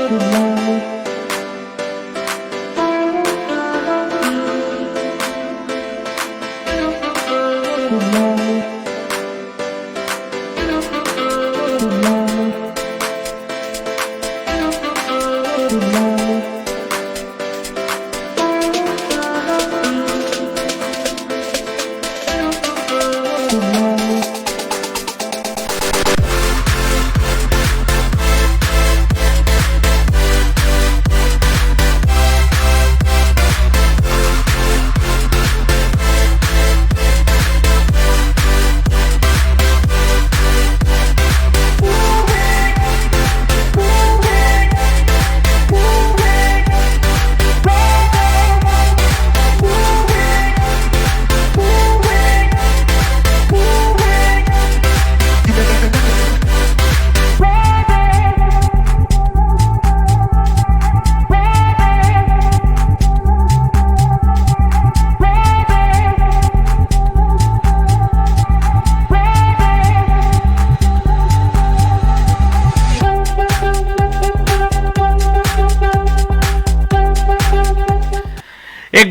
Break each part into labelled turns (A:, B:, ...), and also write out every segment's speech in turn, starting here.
A: एक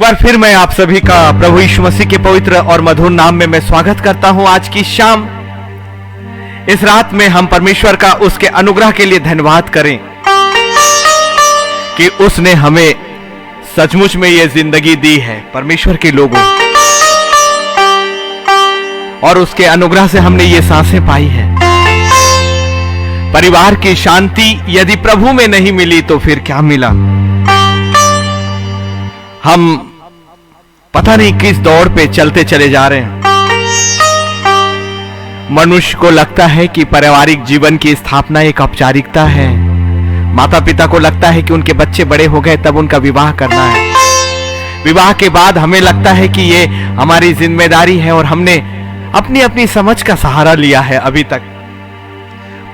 A: बार फिर मैं आप सभी का प्रभु यीशु मसीह के पवित्र और मधुर नाम में मैं स्वागत करता हूं। आज की शाम इस रात में हम परमेश्वर का उसके अनुग्रह के लिए धन्यवाद करें कि उसने हमें सचमुच में यह जिंदगी दी है परमेश्वर के लोगों, और उसके अनुग्रह से हमने ये सांसें पाई है। परिवार की शांति यदि प्रभु में नहीं मिली तो फिर क्या मिला। हम पता नहीं किस दौड़ पे चलते चले जा रहे हैं। मनुष्य को लगता है कि पारिवारिक जीवन की स्थापना एक औपचारिकता है। माता पिता को लगता है कि उनके बच्चे बड़े हो गए तब उनका विवाह करना है। विवाह के बाद हमें लगता है कि ये हमारी जिम्मेदारी है और हमने अपनी अपनी समझ का सहारा लिया है। अभी तक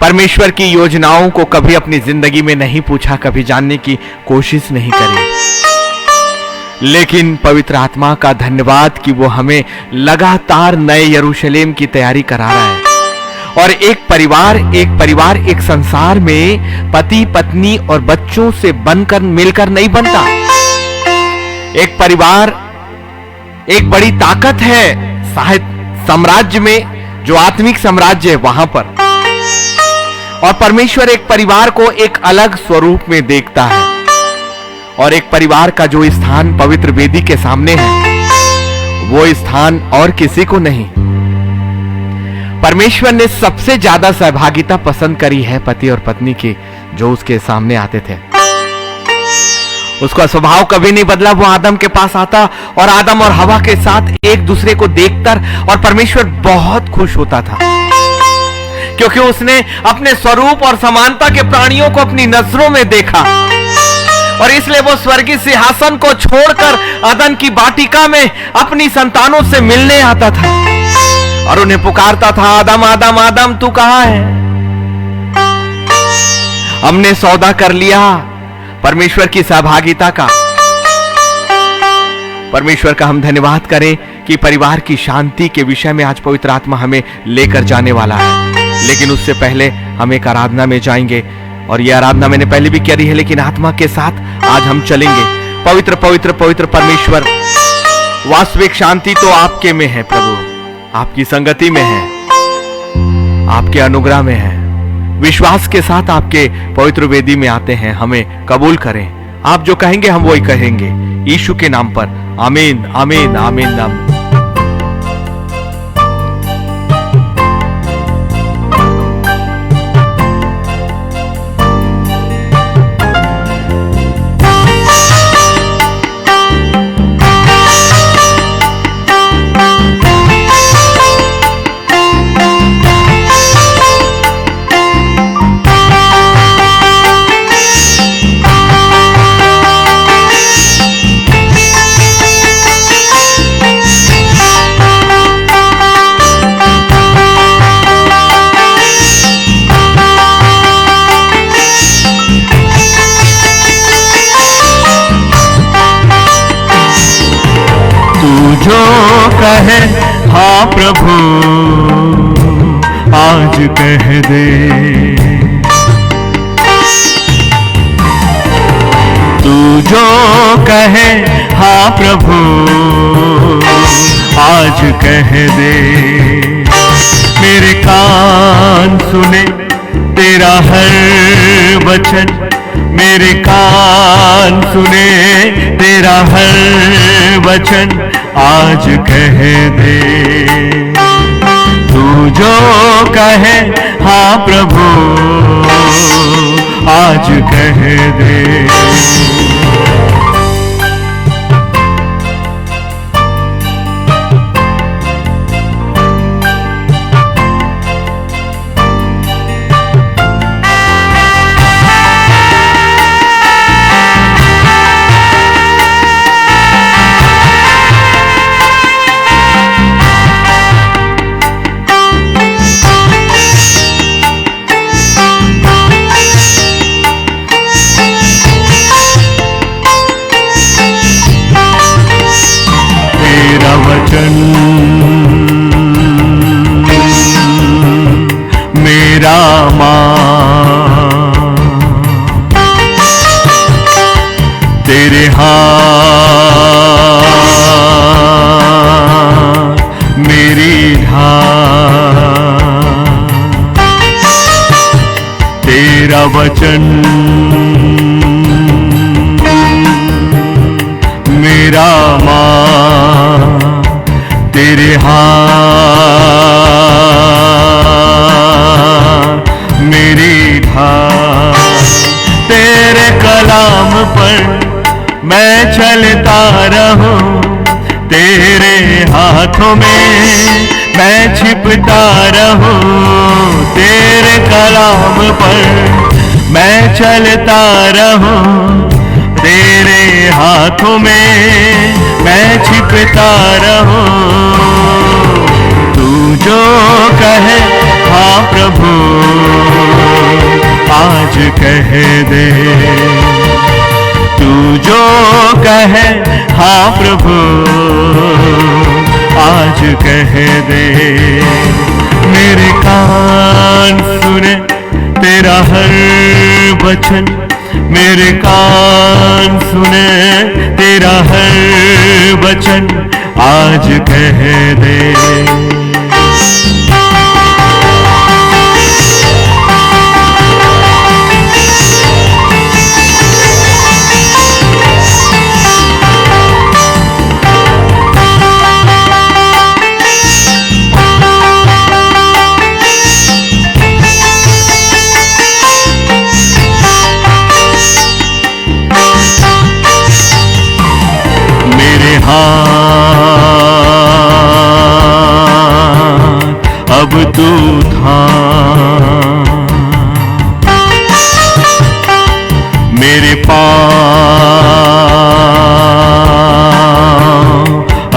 A: परमेश्वर की योजनाओं को कभी अपनी जिंदगी में नहीं पूछा, कभी जानने की कोशिश नहीं करी। लेकिन पवित्र आत्मा का धन्यवाद कि वो हमें लगातार नए यरूशलेम की तैयारी करा रहा है। और एक परिवार एक संसार में पति पत्नी और बच्चों से बनकर मिलकर नहीं बनता। एक परिवार एक बड़ी ताकत है साहित्य साम्राज्य में, जो आत्मिक साम्राज्य है वहां पर। और परमेश्वर एक परिवार को एक अलग स्वरूप में देखता है, और एक परिवार का जो स्थान पवित्र वेदी के सामने है वो स्थान और किसी को नहीं। परमेश्वर ने सबसे ज्यादा सहभागिता पसंद करी है पति और पत्नी की, जो उसके सामने आते थे। उसका स्वभाव कभी नहीं बदला। वो आदम के पास आता और आदम और हवा के साथ एक दूसरे को देखकर और परमेश्वर बहुत खुश होता था, क्योंकि उसने अपने स्वरूप और समानता के प्राणियों को अपनी नजरों में देखा। और इसलिए वो स्वर्गीय सिंहासन को छोड़कर अदन की वाटिका में अपनी संतानों से मिलने आता था और उन्हें पुकारता था, आदम आदम आदम तू कहां है। हमने सौदा कर लिया परमेश्वर की सहभागिता का। परमेश्वर का हम धन्यवाद करें कि परिवार की शांति के विषय में आज पवित्र आत्मा हमें लेकर जाने वाला है। लेकिन उससे पहले हम एक आराधना में जाएंगे, और यह आराधना मैंने पहले भी करी है, लेकिन आत्मा के साथ आज हम चलेंगे। पवित्र पवित्र पवित्र परमेश्वर, वास्तविक शांति तो आपके में है प्रभु, आपकी संगति में है, आपके अनुग्रह में है। विश्वास के साथ आपके पवित्र वेदी में आते हैं। हमें कबूल करें। आप जो कहेंगे हम वही कहेंगे, यीशु के नाम पर। आमीन आमीन आमीन आमीन।
B: जो कहे हाँ प्रभु आज कह दे, जो कहे हाँ प्रभु आज कह दे। मेरे कान सुने तेरा हर वचन, मेरे कान सुने तेरा हर वचन आज कह दे। तू जो कहे हाँ प्रभु आज कह दे। मेरा माँ तेरे हाथ मेरी ढाल, तेरा वचन मेरा माँ तेरे हाथ मेरी ढाल। तेरे कलाम पर मैं चलता रहूं, तेरे हाथों में मैं छिपता रहूं। तेरे कलाम पर मैं चलता रहूं, तेरे हाथों में मैं छिपता रहूं। तू जो कहे हाँ प्रभु आज कह दे। तू जो कहे हाँ प्रभु आज कह दे। मेरे कान सुने तेरा हर वचन, मेरे कान सुने तेरा हर वचन आज कह दे। अब तू था मेरे पाँव,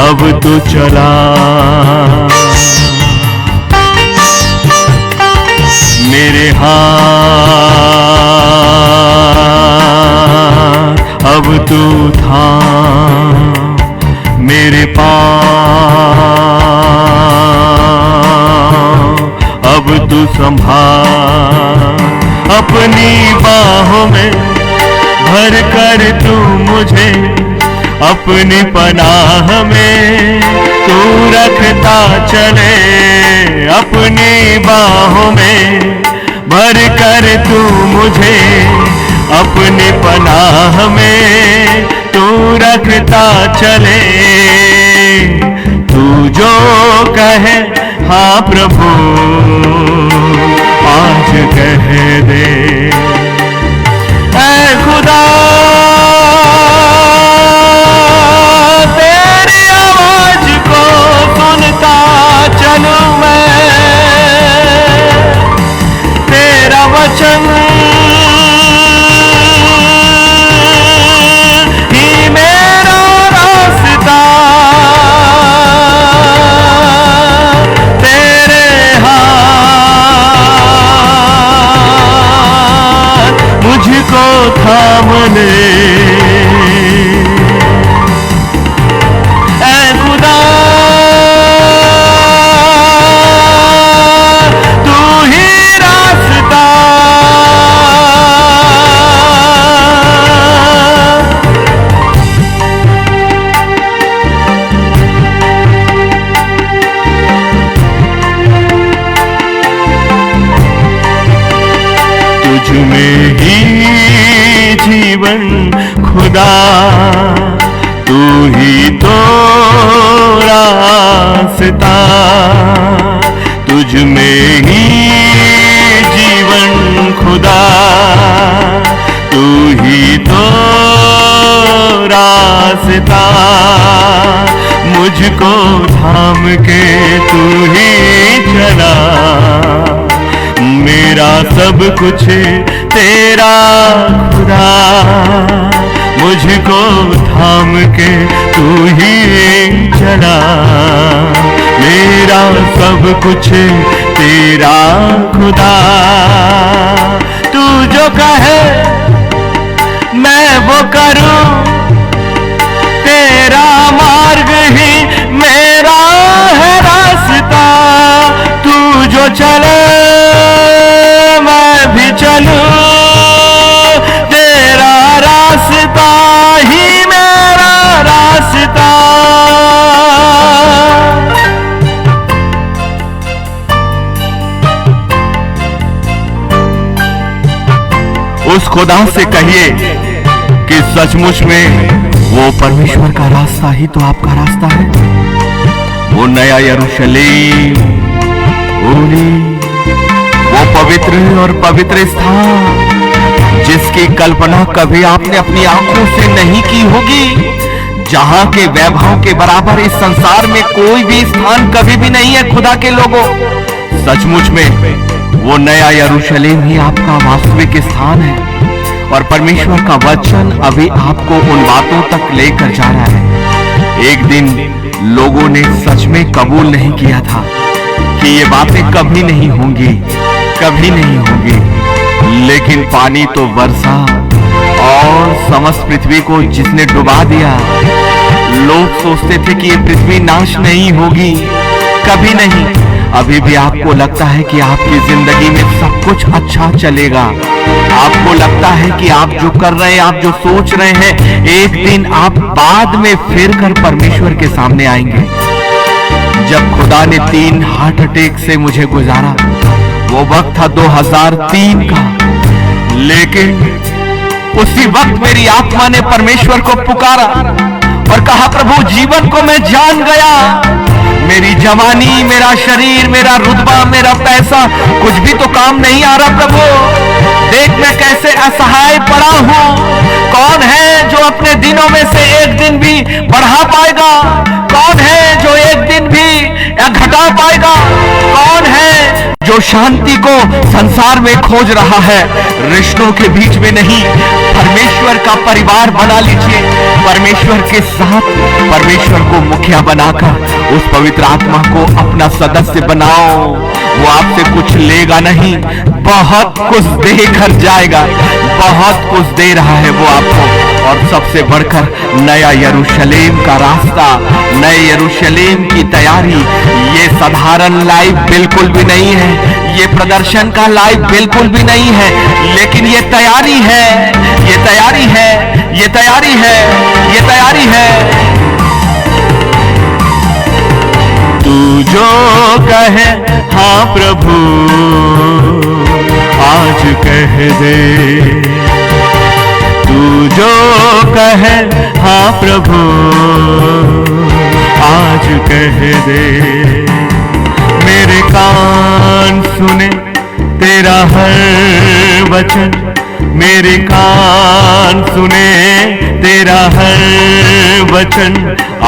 B: अब तू चला मेरे हाथ, अब तू था मेरे पाँव, अब तू संभाल अपनी बाहों में भर कर। तू मुझे अपनी पनाह में तू रखता चले, अपनी बाहों में भर कर। तू मुझे अपनी पनाह में तू रखता चले। तू जो कहे हाँ प्रभु आज कह दे। ऐ खुदा तेरी आवाज को सुनता चलूं मैं, तेरा वचन ही मेरा रास्ता। तेरे हाथ मुझको थाम ले। ऐ खुदा तू ही रास्ता, जीवन खुदा, तू ही तो रास्ता, तुझ में ही जीवन खुदा, तू ही तो रास्ता, मुझको थाम के तू ही चला, मेरा सब कुछ तेरा खुदा, मुझको थाम के तू ही चला, मेरा सब कुछ तेरा खुदा, तू जो कहे मैं वो करूं, तेरा मार्ग ही मेरा है रास्ता, तू जो चले मैं भी चलूं, तेरा रास्ता ही मेरा रास्ता। उस खुदा से कहिए कि सचमुच में वो परमेश्वर का रास्ता ही तो आपका रास्ता है, वो नया यरूशलेम, वो पवित्र और पवित्र स्थान जिसकी कल्पना कभी आपने अपनी आंखों से नहीं की होगी, जहां के वैभव के बराबर इस संसार में कोई भी स्थान कभी भी नहीं है खुदा के लोगों। सचमुच में वो नया यरूशलेम ही आपका वास्तविक स्थान है, और परमेश्वर का वचन अभी आपको उन बातों तक लेकर जा रहा है। एक दिन लोगों ने सच में कबूल नहीं किया था कि ये बातें कभी नहीं होंगी, कभी नहीं होंगी, लेकिन पानी तो बरसा और समस्त पृथ्वी को जिसने डुबा दिया। लोग सोचते थे कि ये पृथ्वी नाश नहीं होगी, कभी नहीं। अभी भी आपको लगता है कि आपकी जिंदगी में सब कुछ अच्छा चलेगा, आपको लगता है कि आप जो कर रहे हैं, आप जो सोच रहे हैं, एक दिन आप बाद में फिर कर परमेश्वर के सामने आएंगे। जब खुदा ने 3 हार्ट अटैक से मुझे गुजारा, वो वक्त था 2003 का, लेकिन उसी वक्त मेरी आत्मा ने परमेश्वर को पुकारा और कहा, प्रभु जीवन को मैं जान गया, मेरी जवानी, मेरा शरीर, मेरा रुतबा, मेरा पैसा कुछ भी तो काम नहीं आ रहा। प्रभु देख मैं कैसे असहाय पड़ा हूँ। कौन है जो अपने दिनों में से एक दिन भी बढ़ा पाएगा? कौन है जो एक दिन भी घटा पाएगा? कौन है जो शांति को संसार में खोज रहा है? रिश्तों के बीच में नहीं, परमेश्वर का परिवार बना लीजिए, परमेश्वर के साथ परमेश्वर को मुखिया बनाकर उस पवित्र आत्मा को अपना सदस्य बनाओ। वो आपसे कुछ लेगा नहीं, बहुत कुछ देकर जाएगा, बहुत कुछ दे रहा है वो आपको। और सबसे बढ़कर नया यरूशलेम का रास्ता, नए यरूशलेम की तैयारी, ये साधारण लाइफ बिल्कुल भी नहीं है, ये प्रदर्शन का लाइफ बिल्कुल भी नहीं है, लेकिन ये तैयारी है, ये तैयारी है, ये तैयारी है, ये तैयारी है। तू जो कहे हाँ प्रभु आज कह दे, तू जो कहे हाँ प्रभु आज कह दे, मेरे कान सुने तेरा हर वचन, मेरे कान सुने तेरा हर वचन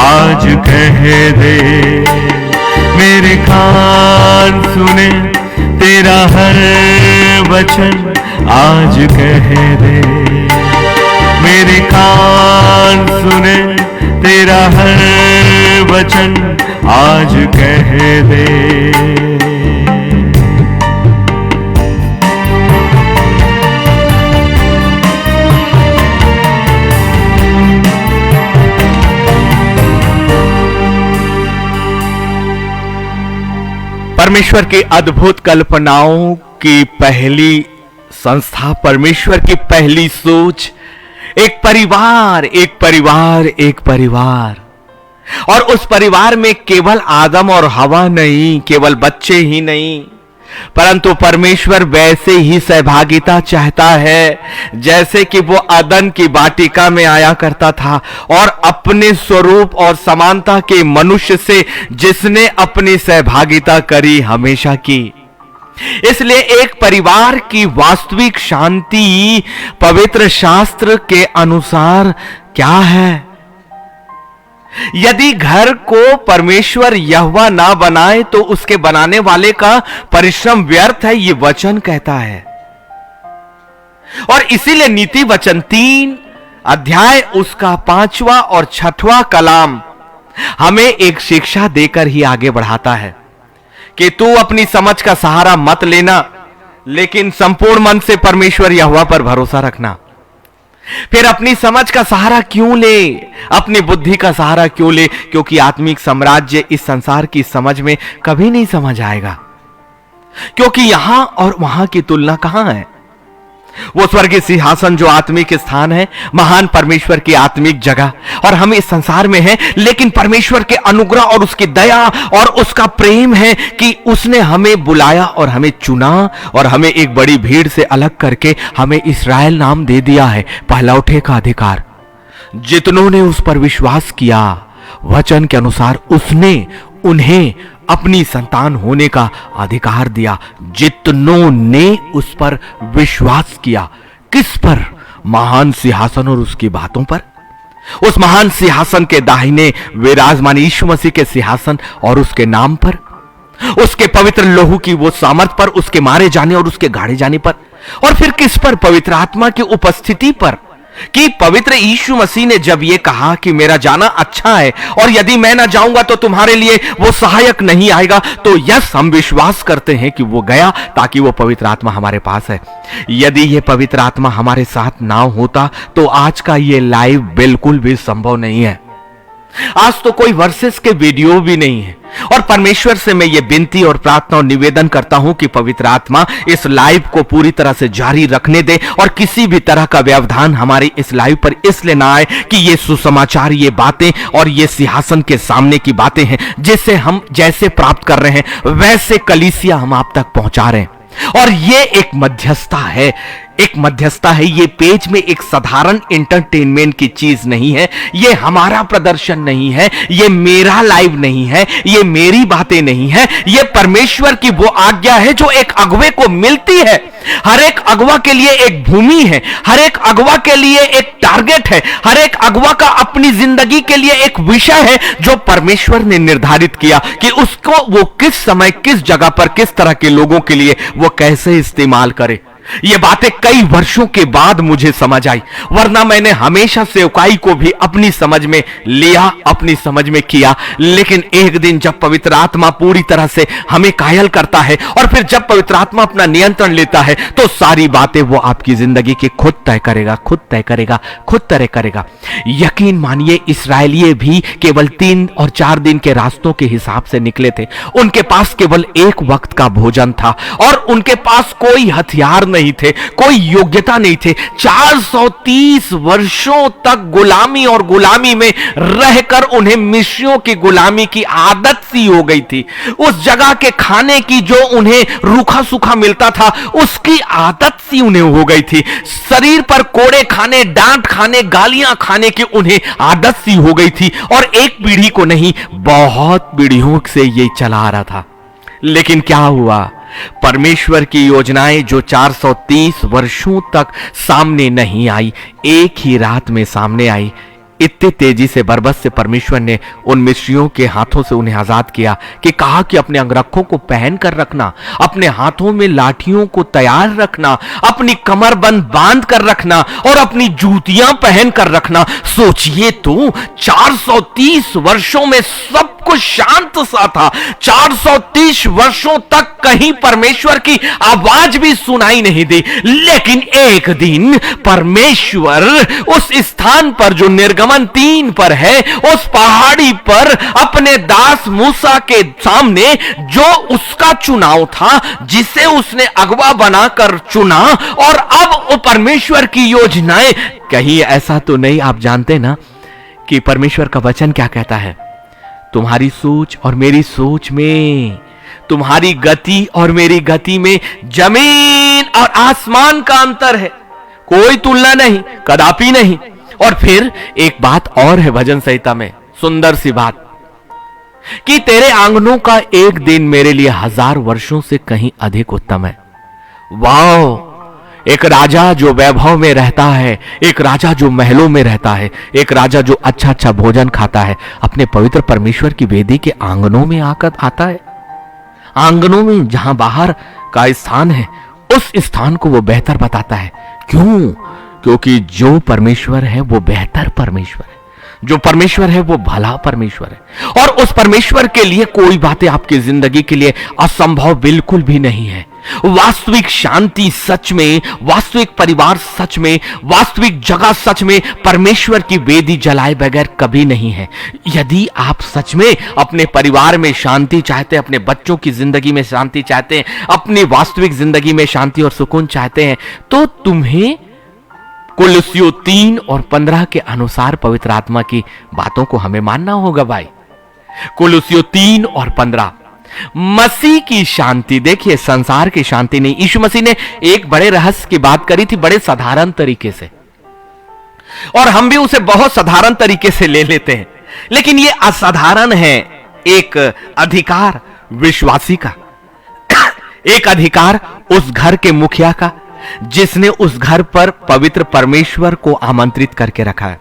B: आज कह दे, मेरे कान सुने तेरा हर वचन आज कह दे, मेरे कान सुने तेरा हर वचन आज कह दे।
A: परमेश्वर की अद्भुत कल्पनाओं की पहली संस्था, परमेश्वर की पहली सोच, एक परिवार, एक परिवार, एक परिवार। और उस परिवार में केवल आदम और हवा नहीं, केवल बच्चे ही नहीं, परंतु परमेश्वर वैसे ही सहभागिता चाहता है जैसे कि वो अदन की वाटिका में आया करता था और अपने स्वरूप और समानता के मनुष्य से जिसने अपनी सहभागिता करी हमेशा की। इसलिए एक परिवार की वास्तविक शांति पवित्र शास्त्र के अनुसार क्या है? यदि घर को परमेश्वर यहोवा ना बनाए तो उसके बनाने वाले का परिश्रम व्यर्थ है, ये वचन कहता है। और इसीलिए नीति वचन 3 अध्याय उसका 5वां और 6वां कलाम हमें एक शिक्षा देकर ही आगे बढ़ाता है कि तू अपनी समझ का सहारा मत लेना, लेकिन संपूर्ण मन से परमेश्वर यहोवा पर भरोसा रखना। फिर अपनी समझ का सहारा क्यों ले, अपनी बुद्धि का सहारा क्यों ले? क्योंकि आत्मिक साम्राज्य इस संसार की समझ में कभी नहीं समझ आएगा, क्योंकि यहां और वहां की तुलना कहां है? वो स्वर्गीय सिंहासन जो आत्मिक स्थान है, महान परमेश्वर की आत्मिक जगह, और हम इस संसार में हैं, लेकिन परमेश्वर के अनुग्रह और उसकी दया और उसका प्रेम है कि उसने हमें बुलाया और हमें चुना और हमें एक बड़ी भीड़ से अलग करके हमें इस्राएल नाम दे दिया है, पहलौठे का अधिकार। जितनों ने उस पर विश्वास किया, वचन के अनुसार उसने उन्हें अपनी संतान होने का अधिकार दिया। जितनों ने उस पर विश्वास किया। किस पर? महान सिंहासन और उसकी बातों पर। उस महान सिंहासन के दाहिने विराजमान यीशु मसीह के सिंहासन और उसके नाम पर, उसके पवित्र लोहू की वो सामर्थ पर, उसके मारे जाने और उसके गाड़े जाने पर। और फिर किस पर? पवित्र आत्मा की उपस्थिति पर, कि पवित्र यीशु मसीह ने जब ये कहा कि मेरा जाना अच्छा है और यदि मैं ना जाऊंगा तो तुम्हारे लिए वो सहायक नहीं आएगा, तो यस, हम विश्वास करते हैं कि वो गया ताकि वो पवित्र आत्मा हमारे पास है। यदि ये पवित्र आत्मा हमारे साथ ना होता तो आज का ये लाइव बिल्कुल भी संभव नहीं है। आज तो कोई वर्सेस के वीडियो भी नहीं है। और परमेश्वर से मैं ये विनती और प्रार्थना और निवेदन करता हूं कि पवित्र आत्मा इस लाइव को पूरी तरह से जारी रखने दे और किसी भी तरह का व्यवधान हमारे इस लाइव पर इसलिए ना आए कि ये सुसमाचार, ये बातें और ये सिंहासन के सामने की बातें हैं जिसे हम जैसे प्राप्त कर रहे हैं वैसे कलीसिया हम आप तक पहुंचा रहे हैं। और ये एक मध्यस्थता है, एक मध्यस्थता है। ये पेज में एक साधारण एंटरटेनमेंट की चीज नहीं है, ये हमारा प्रदर्शन नहीं है, ये मेरा लाइव नहीं है, ये मेरी बातें नहीं है, ये परमेश्वर की वो आज्ञा है जो एक अगुवे को मिलती है। हर एक अगुवा के लिए एक भूमि है, हर एक अगुवा के लिए एक टारगेट है, हर एक अगुवा का अपनी जिंदगी के लिए एक विषय है जो परमेश्वर ने निर्धारित किया कि उसको वो किस समय, किस जगह पर, किस तरह के लोगों के लिए वो कैसे इस्तेमाल करे। ये बातें कई वर्षों के बाद मुझे समझ आई, वरना मैंने हमेशा सेवकाई को भी अपनी समझ में लिया, अपनी समझ में किया। लेकिन एक दिन जब पवित्र आत्मा पूरी तरह से हमें कायल करता है और फिर जब पवित्र आत्मा अपना नियंत्रण लेता है तो सारी बातें वो आपकी जिंदगी की खुद तय करेगा, खुद तय करेगा, खुद तय करेगा। यकीन मानिए, इस्राएलिये भी केवल 3 और 4 दिन के रास्तों के हिसाब से निकले थे। उनके पास केवल एक वक्त का भोजन था और उनके पास कोई हथियार नहीं थे, कोई योग्यता नहीं थे। 430 वर्षों तक गुलामी और गुलामी में रहकर उन्हें मिस्रियों की गुलामी की आदत सी हो गई थी। उस जगह के खाने की जो उन्हें रूखा सूखा मिलता था उसकी आदत सी उन्हें हो गई थी। शरीर पर कोड़े खाने, डांट खाने, गालियां खाने की उन्हें आदत सी हो गई थी। और एक पीढ़ी को नहीं, बहुत पीढ़ियों से ये चला आ रहा था। लेकिन क्या हुआ? परमेश्वर की योजनाएं जो 430 वर्षों तक सामने नहीं आई, एक ही रात में सामने आई। इतनी तेजी से, बरबस से परमेश्वर ने उन मिस्रियों के हाथों से उन्हें आजाद किया कि कहा कि अपने अंगरखों को पहन कर रखना, अपने हाथों में लाठियों को तैयार रखना, अपनी कमरबंद बांध कर रखना और अपनी जूतियां पहन कर रखना। सोचिए तो, 430 वर्षों में सब कुछ शांत सा था। 430 वर्षों तक कहीं परमेश्वर की आवाज भी सुनाई नहीं दी। लेकिन एक दिन परमेश्वर उस स्थान पर जो निर्गमन 3 पर है, उस पहाड़ी पर अपने दास मूसा के सामने, जो उसका चुनाव था, जिसे उसने अगवा बनाकर चुना, और अब वो परमेश्वर की योजनाएं, कहीं ऐसा तो नहीं, आप जानते ना कि परमेश्वर का वचन क्या कहता है? तुम्हारी सोच और मेरी सोच में तुम्हारी गति और मेरी गति में जमीन और आसमान का अंतर है, कोई तुलना नहीं, कदापि नहीं। और फिर एक बात और है भजन संहिता में, सुंदर सी बात, कि तेरे आंगनों का एक दिन मेरे लिए 1000 वर्षों से कहीं अधिक उत्तम है। वाओ! एक राजा जो वैभव में रहता है, एक राजा जो महलों में रहता है, एक राजा जो अच्छा अच्छा भोजन खाता है, अपने पवित्र परमेश्वर की वेदी के आंगनों में आकर आता है। आंगनों में जहां बाहर का स्थान है, उस स्थान को वो बेहतर बताता है। क्यों? क्योंकि जो परमेश्वर है वो बेहतर परमेश्वर है, जो परमेश्वर है वो भला परमेश्वर है, और उस परमेश्वर के लिए कोई बातें आपकी जिंदगी के लिए असंभव बिल्कुल भी नहीं है। वास्तविक शांति सच में, वास्तविक परिवार सच में, वास्तविक जगह सच में परमेश्वर की वेदी जलाए बगैर कभी नहीं है। यदि आप सच में अपने परिवार में शांति चाहते हैं, अपने बच्चों की जिंदगी में शांति चाहते हैं, अपनी वास्तविक जिंदगी में शांति और सुकून चाहते हैं, तो तुम्हें कुलुस्सियों 3 और 15 के अनुसार पवित्र आत्मा की बातों को हमें मानना होगा भाई। कुलुस्सियों 3 और 15, मसीह की शांति। देखिए, संसार की शांति नहीं। यीशु मसीह ने एक बड़े रहस्य की बात करी थी, बड़े साधारण तरीके से, और हम भी उसे बहुत साधारण तरीके से ले लेते हैं, लेकिन यह असाधारण है। एक अधिकार विश्वासी का, एक अधिकार उस घर के मुखिया का जिसने उस घर पर पवित्र परमेश्वर को आमंत्रित करके रखा है।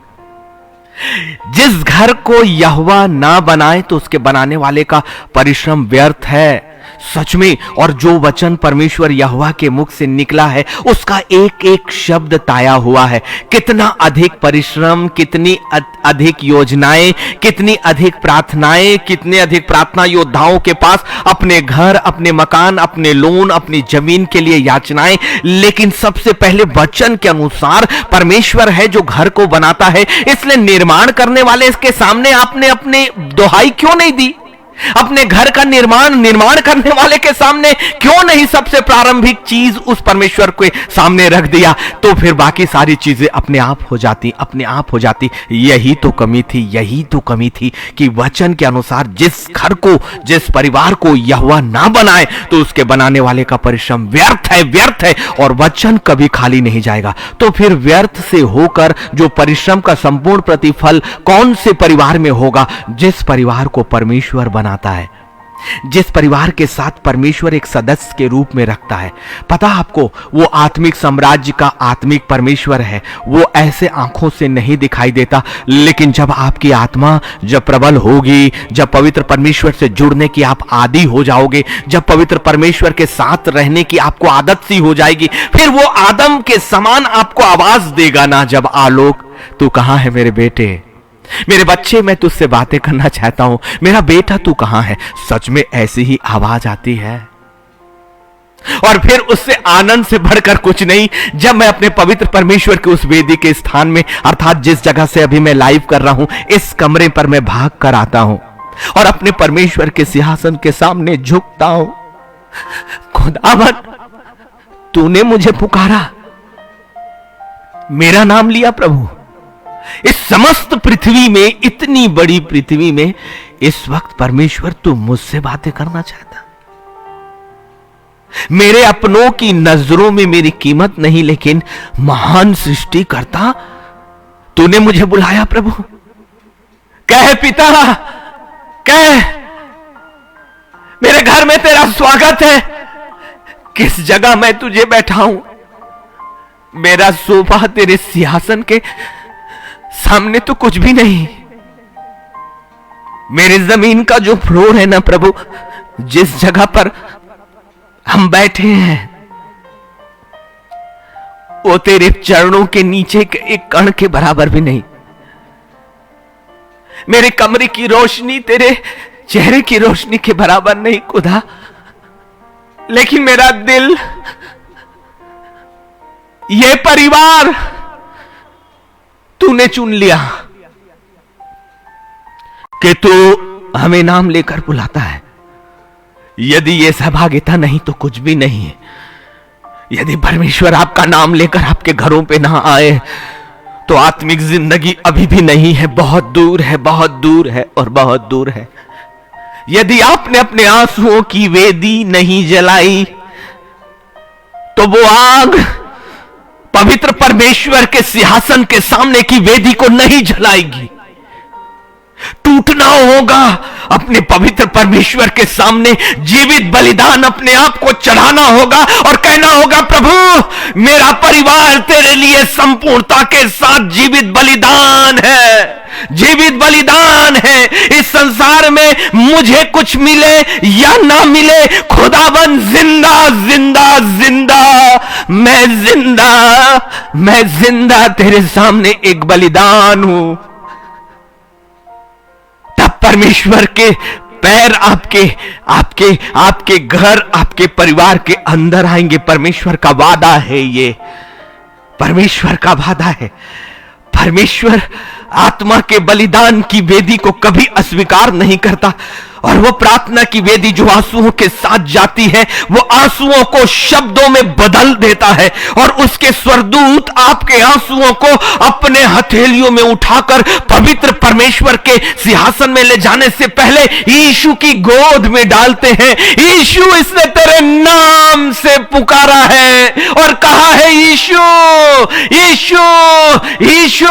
A: जिस घर को यहोवा ना बनाए तो उसके बनाने वाले का परिश्रम व्यर्थ है, सच में। और जो वचन परमेश्वर यहोवा के मुख से निकला है उसका एक एक शब्द ताया हुआ है। कितना अधिक परिश्रम, कितनी अधिक योजनाएं, कितनी अधिक प्रार्थनाएं, कितने अधिक प्रार्थना योद्धाओं के पास अपने घर, अपने मकान, अपने लोन, अपनी जमीन के लिए याचनाएं, लेकिन सबसे पहले वचन के अनुसार परमेश्वर है जो घर को बनाता है। इसलिए निर्माण करने वाले इसके सामने आपने अपने दुहाई क्यों नहीं दी? अपने घर का निर्माण करने वाले के सामने क्यों नहीं सबसे प्रारंभिक चीज उस परमेश्वर के सामने रख दिया? तो फिर बाकी सारी चीजें अपने आप हो जाती। यही तो कमी थी कि वचन के अनुसार जिस घर को, जिस परिवार को यहोवा ना बनाए तो उसके बनाने वाले का परिश्रम व्यर्थ है, और वचन कभी खाली नहीं जाएगा। तो फिर व्यर्थ से होकर जो परिश्रम का संपूर्ण प्रतिफल कौन से परिवार में होगा? जिस परिवार को परमेश्वर बनाता है, जिस परिवार के साथ परमेश्वर एक सदस्य के रूप में रखता है। पता आपको, वो आत्मिक साम्राज्य का आत्मिक परमेश्वर है। वो ऐसे आंखों से नहीं दिखाई देता, लेकिन जब आपकी आत्मा जब प्रबल होगी, जब पवित्र परमेश्वर से जुड़ने की आप आदी हो जाओगे, जब पवित्र परमेश्वर के साथ रहने की आपको आदत सी हो जाएगी, फिर वो आदम के समान आपको आवाज देगा ना, जब आलोक तू कहां है मेरे बेटे, मेरे बच्चे, मैं तुझसे बातें करना चाहता हूं, मेरा बेटा तू कहां है। सच में ऐसी ही आवाज आती है। और फिर उससे आनंद से बढ़कर कुछ नहीं, जब मैं अपने पवित्र परमेश्वर के उस वेदी के स्थान में, अर्थात जिस जगह से अभी मैं लाइव कर रहा हूं, इस कमरे पर मैं भाग कर आता हूं और अपने परमेश्वर के सिंहासन के सामने झुकता हूं। खुदावन, तूने मुझे पुकारा, मेरा नाम लिया प्रभु। इस समस्त पृथ्वी में, इतनी बड़ी पृथ्वी में, इस वक्त परमेश्वर तू मुझसे बातें करना चाहता। मेरे अपनों की नजरों में मेरी कीमत नहीं, लेकिन महान सृष्टि करता तूने मुझे बुलाया प्रभु। कह पिता, कह, मेरे घर में तेरा स्वागत है। किस जगह मैं तुझे बैठाऊं? मेरा सोफा तेरे सिंहासन के सामने तो कुछ भी नहीं। मेरे जमीन का जो फ्लोर है ना प्रभु, जिस जगह पर हम बैठे हैं, वो तेरे चरणों के नीचे के एक कण के बराबर भी नहीं। मेरे कमरे की रोशनी तेरे चेहरे की रोशनी के बराबर नहीं खुदा, लेकिन मेरा दिल, ये परिवार तूने चुन लिया कि तू हमें नाम लेकर बुलाता है। यदि ये सहभागिता नहीं तो कुछ भी नहीं है। यदि परमेश्वर आपका नाम लेकर आपके घरों पे ना आए तो आत्मिक जिंदगी अभी भी नहीं है, बहुत दूर है, बहुत दूर है और बहुत दूर है।
B: यदि आपने अपने आंसुओं की वेदी नहीं जलाई तो वो आग पवित्र परमेश्वर के सिंहासन के सामने की वेदी को नहीं जलाएगी। टूटना होगा अपने पवित्र परमेश्वर के सामने, जीवित बलिदान अपने आप को चढ़ाना होगा और कहना होगा, प्रभु मेरा परिवार तेरे लिए संपूर्णता के साथ जीवित बलिदान है, जीवित बलिदान है। इस संसार में मुझे कुछ मिले या ना मिले, खुदाबंद जिंदा जिंदा जिंदा, मैं जिंदा तेरे सामने एक बलिदान हूं। तब परमेश्वर के पैर आपके घर, आपके परिवार के अंदर आएंगे। परमेश्वर का वादा है, ये परमेश्वर का वादा है। परमेश्वर आत्मा के बलिदान की वेदी को कभी अस्वीकार नहीं करता, और वो प्रार्थना की वेदी जो आंसुओं के साथ जाती है, वो आंसुओं को शब्दों में बदल देता है, और उसके स्वर्गदूत आपके आंसुओं को अपने हथेलियों में उठाकर पवित्र परमेश्वर के सिंहासन में ले जाने से पहले यीशु की गोद में डालते हैं। यीशु, इसने तेरे नाम से पुकारा है और कहा है, यीशु यीशु यीशु,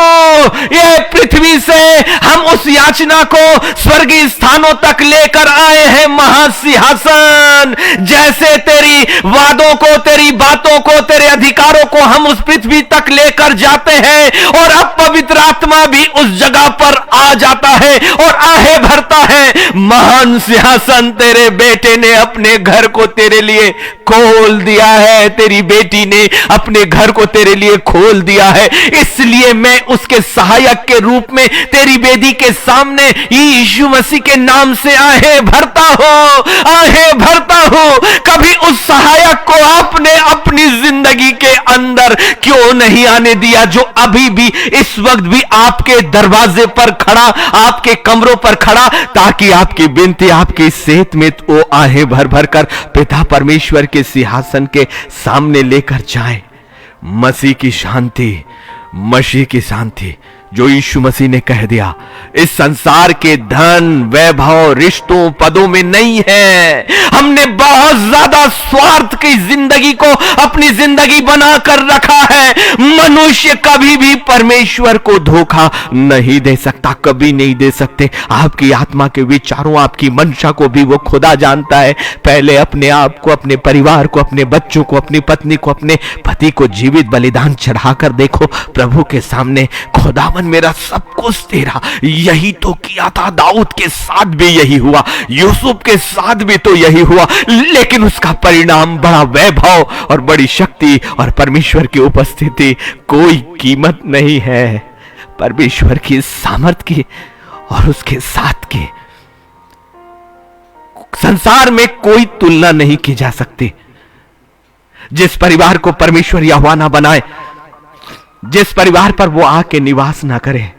B: ये पृथ्वी से हम उस याचना को स्वर्गीय स्थानों तक लेकर आए हैं, महासिंहासन। जैसे तेरी वादों को, तेरी बातों को, तेरे अधिकारों को हम उस पृथ्वी तक लेकर जाते हैं, और अब पवित्र आत्मा भी उस जगह पर आ जाता है और आहे भरता है। महान सिंहासन तेरे बेटे ने अपने घर को तेरे लिए खोल दिया है, तेरी बेटी ने अपने घर को तेरे लिए खोल दिया है। इसलिए मैं उसके सहायक के रूप में तेरी वेदी के सामने यीशु मसीह के नाम से आहे भरता हूं। कभी उस सहायक को आपने अपनी जिंदगी के अंदर क्यों नहीं आने दिया, जो अभी भी इस वक्त भी आपके दरवाजे पर खड़ा, आपके कमरों पर खड़ा, ताकि आपकी विनती, आपकी सेहत में वो आहे भर भर कर पिता परमेश्वर के सिंहासन के सामने लेकर जाए। मसीह की शांति जो यीशु मसीह ने कह दिया, इस संसार के धन, वैभव, रिश्तों, पदों में नहीं है। हमने बहुत ज्यादा स्वार्थ की जिंदगी को अपनी जिंदगी बनाकर रखा है। मनुष्य कभी भी परमेश्वर को धोखा नहीं दे सकता, कभी नहीं दे सकते। आपकी आत्मा के विचारों, आपकी मंशा को भी वो खुदा जानता है। पहले अपने आप को, अपने परिवार को, अपने बच्चों को, अपनी पत्नी को, अपने पति को जीवित बलिदान चढ़ाकर देखो प्रभु के सामने। खुदा मेरा सब कुछ तेरा। यही तो किया था, दाऊद के साथ भी यही हुआ, यूसुफ के साथ भी तो यही हुआ, लेकिन उसका परिणाम बड़ा वैभव और बड़ी शक्ति और परमेश्वर की उपस्थिति। कोई कीमत नहीं है परमेश्वर की सामर्थ्य की और उसके साथ की। संसार में कोई तुलना नहीं की जा सकती। जिस परिवार को परमेश्वर यहोवा ना बनाए, जिस परिवार पर वो आके निवास ना करे,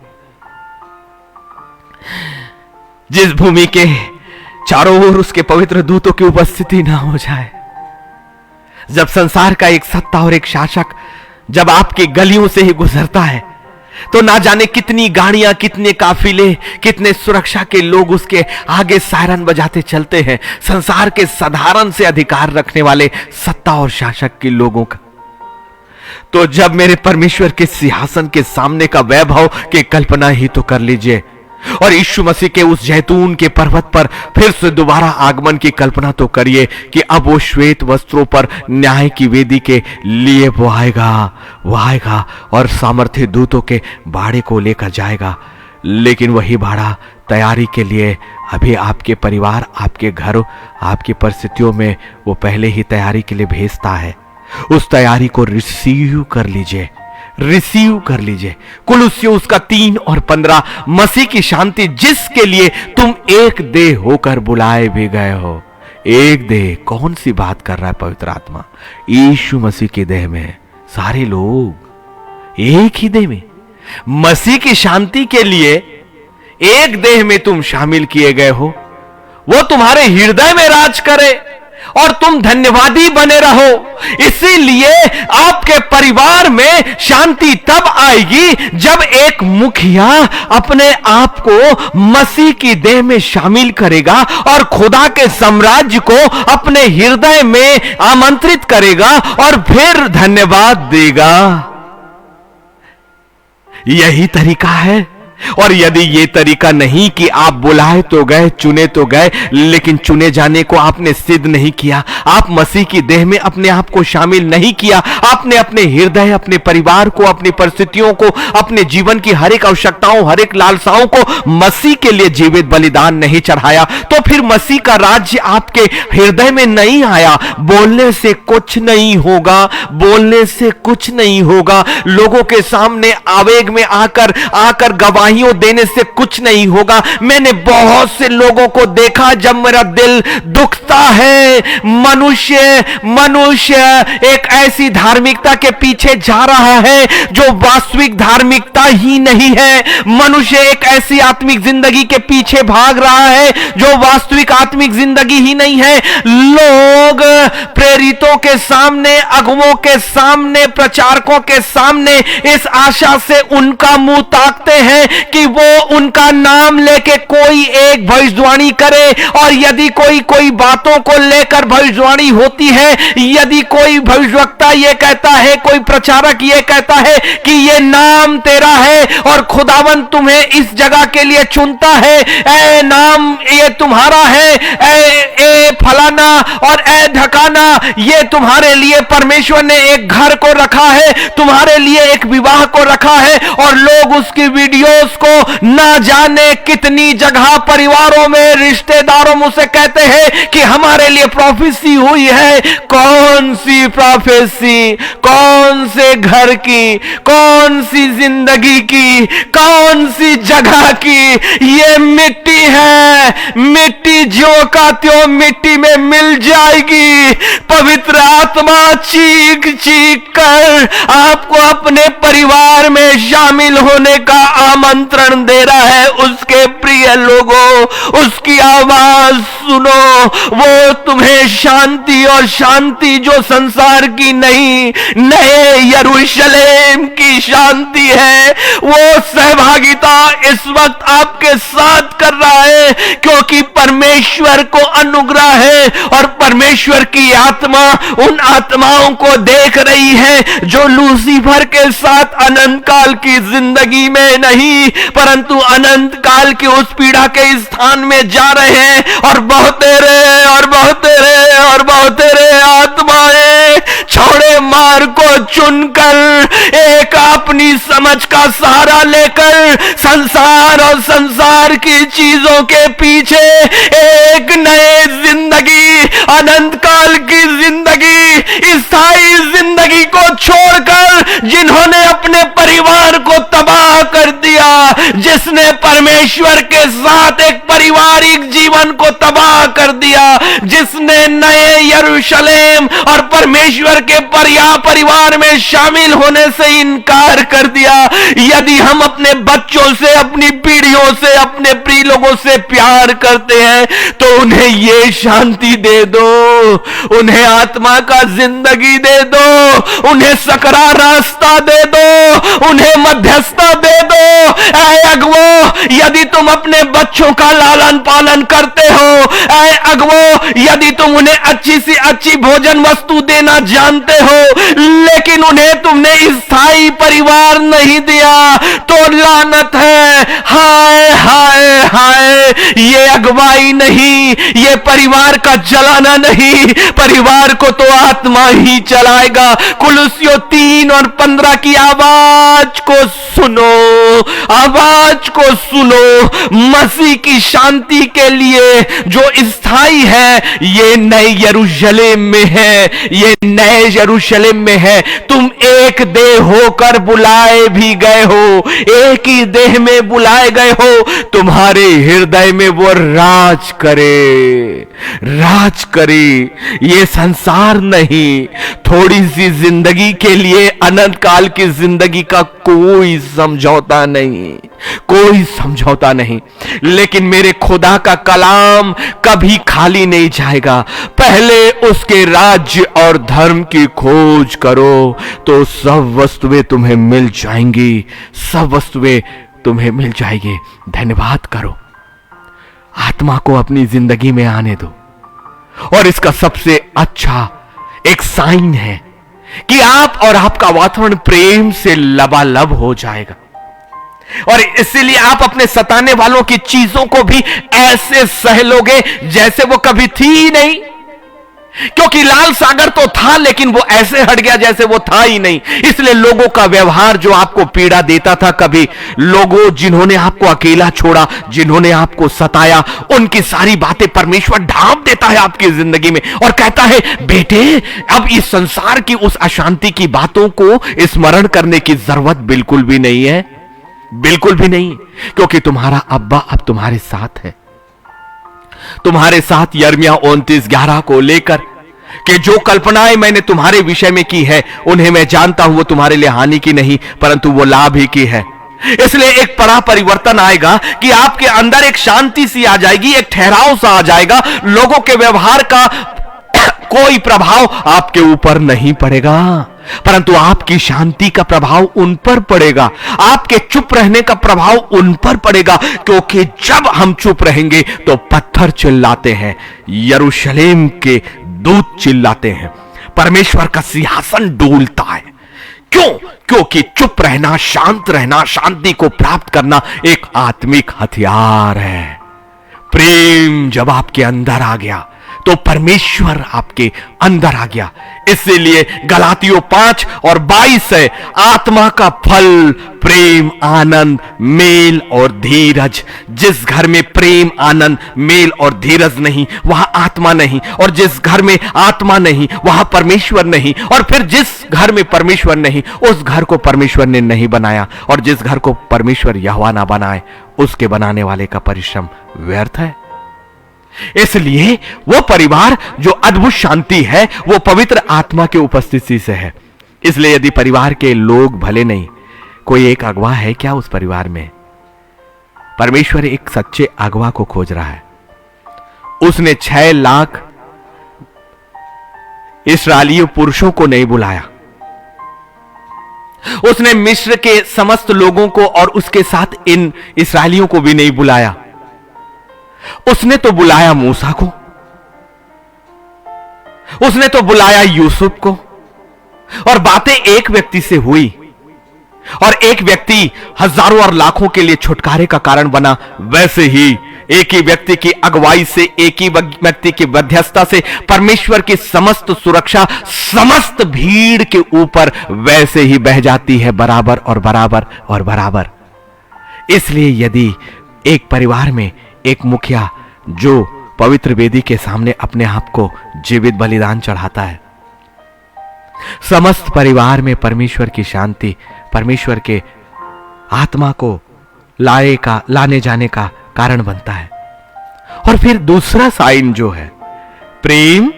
B: जिस भूमि के चारों ओर उसके पवित्र दूतों की उपस्थिति ना हो जाए, जब संसार का एक सत्ता और एक शासक जब आपकी गलियों से ही गुजरता है, तो ना जाने कितनी गाड़ियां, कितने काफिले, कितने सुरक्षा के लोग उसके आगे सायरन बजाते चलते हैं, संसार के साधारण से अधिकार रखने वाले सत्ता और शासक के लोगों का। तो जब मेरे परमेश्वर के सिंहासन के सामने का वैभव की कल्पना ही तो कर लीजिए, और यीशु मसीह के उस जैतून के पर्वत पर फिर से दोबारा आगमन की कल्पना तो करिए कि अब वो श्वेत वस्त्रों पर न्याय की वेदी के लिए वो आएगा और सामर्थ्य दूतों के बाड़े को लेकर जाएगा। लेकिन वही बाड़ा तैयारी के लिए अभी आपके परिवार, आपके घर, आपकी परिस्थितियों में वो पहले ही तैयारी के लिए भेजता है। उस तैयारी को रिसीव कर लीजिए। कुलुस्सियों उसका 3 और 15, मसीह की शांति जिसके लिए तुम एक देह होकर बुलाए भी गए हो। एक देह, कौन सी बात कर रहा है पवित्र आत्मा? यीशु मसीह के देह में सारे लोग एक ही देह में, मसीह की शांति के लिए एक देह में तुम शामिल किए गए हो। वो तुम्हारे हृदय में राज करे,
A: और तुम धन्यवादी बने रहो। इसीलिए आपके परिवार में शांति तब आएगी जब एक मुखिया अपने आप को मसीह की देह में शामिल करेगा और खुदा के साम्राज्य को अपने हृदय में आमंत्रित करेगा और फिर धन्यवाद देगा। यही तरीका है। और यदि ये तरीका नहीं कि आप बुलाए तो गए, चुने तो गए, लेकिन चुने जाने को आपने सिद्ध नहीं किया, आप मसीह की देह में अपने आप को शामिल नहीं किया, आपने अपने हृदय, अपने परिवार को, अपनी परिस्थितियों को, अपने जीवन की हर एक आवश्यकताओं, हर एक लालसाओं को मसीह के लिए जीवित बलिदान नहीं चढ़ाया, तो फिर मसीह का राज्य आपके हृदय में नहीं आया। बोलने से कुछ नहीं होगा, बोलने से कुछ नहीं होगा, लोगों के सामने आवेग में आकर गवाहियों देने से कुछ नहीं होगा। मैंने बहुत से लोगों को देखा, जब मेरा दिल दुखता है, मनुष्य एक ऐसी धार्मिकता के पीछे जा रहा है जो वास्तविक धार्मिकता ही नहीं है। मनुष्य एक ऐसी आत्मिक जिंदगी के पीछे भाग रहा है जो वास्तविक आत्मिक जिंदगी ही नहीं है। लोग प्रेरितों के सामने, अगुवों के सामने, प्रचारकों के सामने इस आशा से उनका मुंह ताकते हैं कि वो उनका नाम लेके कोई एक भविष्यवाणी करे, और यदि कोई बातों को लेकर भविष्यवाणी होती है, यदि कोई भविष्यवक्ता ये कहता है, कोई प्रचारक ये कहता है कि ये नाम तेरा है और खुदावन तुम्हें इस जगह के लिए चुनता है, ए नाम ये तुम्हारा है, ए फलाना और ए ढकाना, ये तुम्हारे लिए परमेश्वर ने एक घर को रखा है, तुम्हारे लिए एक विवाह को रखा है, और लोग उसकी वीडियोस को ना जाने कितनी जगह परिवारों में, रिश्तेदारों मुझसे कहते हैं कि हमारे लिए प्रोफेसी हुई है। कौन सी प्रोफेसी? कौन से घर की? कौन सी जिंदगी की? कौन सी जगह की? ये मिट्टी है, मिट्टी जो का त्यों मिट्टी में मिल जाएगी। पवित्र आत्मा चीख चीख कर आपको अपने परिवार में शामिल होने का आमंत्रण दे रहा है। उसके प्रिय लोगों, उसकी आवाज सुनो, वो तुम्हें शांति, और शांति जो संसार की नहीं, नए यरूशलेम की शांति है। वो सहभागिता इस वक्त आपके साथ कर रहा है, क्योंकि परमेश्वर को अनुग्रह है और परमेश्वर की आत्मा उन आत्माओं को देख रही है जो लूसीफर के साथ अनंत काल की जिंदगी में नहीं, परंतु अनंत काल की उस पीड़ा के स्थान में जा रहे हैं, और बहुतेरे आत्माएं छोड़े मार को चुनकर एक अपनी समझ का सहारा लेकर संसार और संसार की चीजों के पीछे एक नए जिंदगी, अनंत काल की जिंदगी, स्थायी जिंदगी को छोड़कर, जिन्होंने अपने परिवार को तबाह कर दिया, जिसने परमेश्वर के साथ एक पारिवारिक जीवन को तबाह कर दिया, जिसने नए यरूशलेम और परमेश्वर के परिवार में शामिल होने से इनकार कर दिया। यदि हम अपने बच्चों से, अपनी पीढ़ियों से, अपने प्रिय लोगों से प्यार करते हैं, तो उन्हें ये शांति दे दो, उन्हें आत्मा का जिंदगी दे दो, उन्हें सकरा रास्ता दे दो, उन्हें मध्यस्थता दे दो। ऐ अगुवो, यदि तुम अपने बच्चों का लालन पालन करते हो, ऐ अगुवो, यदि तुम उन्हें अच्छी सी अच्छी भोजन वस्तु देना जानते हो, लेकिन उन्हें तुमने स्थायी परिवार नहीं दिया, तो लानत है। हाय हाय हाय, ये अगुवाई नहीं, ये परिवार का चलाना नहीं, परिवार को तो आत्मा ही चलाएगा। कुलुस्सियों 3:15 की आवाज को सुनो, आवाज को सुनो। मसीह की शांति के लिए जो स्थायी है, ये नए यरूशलेम में है, ये नए यरूशलेम में है। तुम एक देह होकर बुलाए भी गए हो, एक ही देह में बुलाए गए हो। तुम्हारे हृदय में वो राज करे, राज करे। ये संसार नहीं, थोड़ी सी जिंदगी के लिए अनंत काल की जिंदगी का कोई समझौता नहीं, कोई समझौता नहीं। लेकिन मेरे खुदा का कलाम कभी खाली नहीं जाएगा। पहले उसके राज्य और धर्म की खोज करो तो सब वस्तुएं तुम्हें मिल जाएंगी, सब वस्तुएं तुम्हें मिल जाएगी। धन्यवाद करो, आत्मा को अपनी जिंदगी में आने दो। और इसका सबसे अच्छा एक साइन है कि आप और आपका वातावरण प्रेम से लबालब हो जाएगा। और इसीलिए आप अपने सताने वालों की चीजों को भी ऐसे सह लोगे जैसे वो कभी थी ही नहीं। क्योंकि लाल सागर तो था, लेकिन वो ऐसे हट गया जैसे वो था ही नहीं। इसलिए लोगों का व्यवहार जो आपको पीड़ा देता था, कभी लोगों जिन्होंने आपको अकेला छोड़ा, जिन्होंने आपको सताया, उनकी सारी बातें परमेश्वर ढांप देता है आपकी जिंदगी में और कहता है, बेटे अब इस संसार की उस अशांति की बातों को स्मरण करने की जरूरत बिल्कुल भी नहीं है, बिल्कुल भी नहीं। क्योंकि तुम्हारा अब्बा अब तुम्हारे साथ है, तुम्हारे साथ। यिर्मयाह 29:11 को लेकर कि जो कल्पनाएं मैंने तुम्हारे विषय में की है उन्हें मैं जानता हूं, वो तुम्हारे लिए हानि की नहीं परंतु वो लाभ ही की है। इसलिए एक बड़ा परिवर्तन आएगा कि आपके अंदर एक शांति सी आ जाएगी, एक ठहराव सा आ जाएगा। लोगों के व्यवहार का कोई प्रभाव आपके ऊपर नहीं पड़ेगा, परंतु आपकी शांति का प्रभाव उन पर पड़ेगा, आपके चुप रहने का प्रभाव उन पर पड़ेगा। क्योंकि जब हम चुप रहेंगे तो पत्थर चिल्लाते हैं, यरूशलेम के दूत चिल्लाते हैं, परमेश्वर का सिंहासन डोलता है। क्यों? क्योंकि चुप रहना, शांत रहना, शांति को प्राप्त करना एक आत्मिक हथियार है। प्रेम जब आपके अंदर आ गया तो परमेश्वर आपके अंदर आ गया। इसीलिए गलातियों 5:22 है, आत्मा का फल प्रेम, आनंद, मेल और धीरज। जिस घर में प्रेम, आनंद, मेल और धीरज नहीं वहां आत्मा नहीं, और जिस घर में आत्मा नहीं वहां परमेश्वर नहीं। और फिर जिस घर में परमेश्वर नहीं उस घर को परमेश्वर ने नहीं बनाया, और जिस घर को परमेश्वर यहोवा ना बनाए उसके बनाने वाले का परिश्रम व्यर्थ है। इसलिए वो परिवार जो अद्भुत शांति है वो पवित्र आत्मा की उपस्थिति से है। इसलिए यदि परिवार के लोग भले नहीं, कोई एक अगवा है क्या उस परिवार में? परमेश्वर एक सच्चे अगवा को खोज रहा है। उसने 6 लाख इस्राएली पुरुषों को नहीं बुलाया, उसने मिस्र के समस्त लोगों को और उसके साथ इन इस्राएलियों को भी नहीं बुलाया। उसने तो बुलाया मूसा को, उसने तो बुलाया यूसुफ को, और बातें एक व्यक्ति से हुई, और एक व्यक्ति हजारों और लाखों के लिए छुटकारे का कारण बना। वैसे ही एक ही व्यक्ति की अगुवाई से, एक ही व्यक्ति की मध्यस्थता से परमेश्वर की समस्त सुरक्षा समस्त भीड़ के ऊपर वैसे ही बह जाती है, बराबर और बराबर और बराबर। इसलिए यदि एक परिवार में एक मुखिया जो पवित्र वेदी के सामने अपने आप को जीवित बलिदान चढ़ाता है, समस्त परिवार में परमेश्वर की शांति, परमेश्वर के आत्मा को लाने जाने का कारण बनता है। और फिर दूसरा साइन जो है प्रेम,